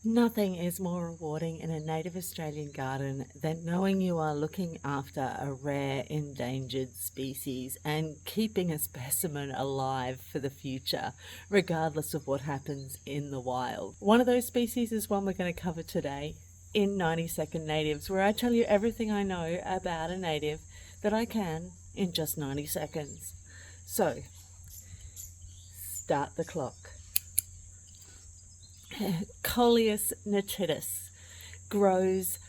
Nothing is more rewarding in a native Australian garden than knowing you are looking after a rare endangered species and keeping a specimen alive for the future, regardless of what happens in the wild. One of those species is one we're going to cover today in 90-second natives, where I tell you everything I know about a native that I can in just 90 seconds. So, start the clock. Coleus nitidus grows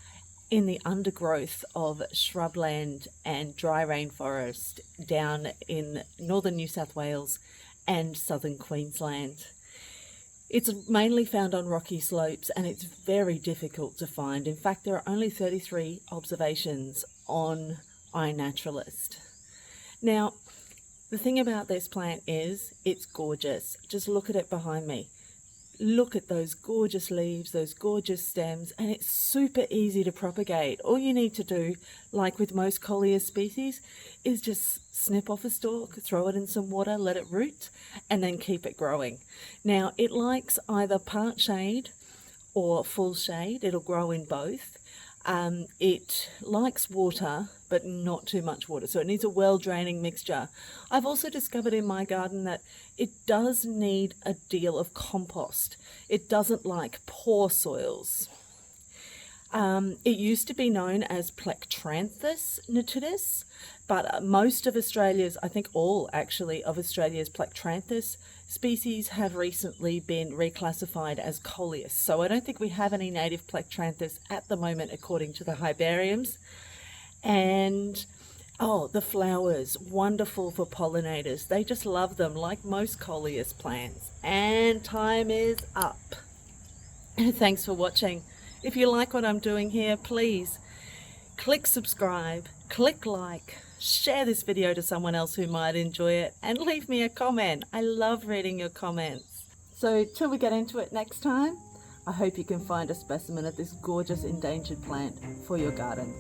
in the undergrowth of shrubland and dry rainforest down in northern New South Wales and southern Queensland. It's mainly found on rocky slopes and it's very difficult to find. In fact, there are only 33 observations on iNaturalist. Now, the thing about this plant is it's gorgeous. Just look at it behind me. Look at those gorgeous leaves, those gorgeous stems, and it's super easy to propagate. All you need to do, like with most Coleus species, is just snip off a stalk, throw it in some water, let it root, and then keep it growing. Now, it likes either part shade or full shade. It'll grow in both. It likes water, but not too much water, so it needs a well-draining mixture. I've also discovered in my garden that it does need a deal of compost. It doesn't like poor soils. It used to be known as Plectranthus nitidus, but most of Australia's, I think all actually of Australia's Plectranthus species have recently been reclassified as Coleus. So I don't think we have any native Plectranthus at the moment according to the herbariums. And oh, the flowers, wonderful for pollinators. They just love them like most Coleus plants. And time is up. Thanks for watching. If you like what I'm doing here, please click subscribe, click like, share this video to someone else who might enjoy it, and leave me a comment. I love reading your comments. So till we get into it next time, I hope you can find a specimen of this gorgeous endangered plant for your garden.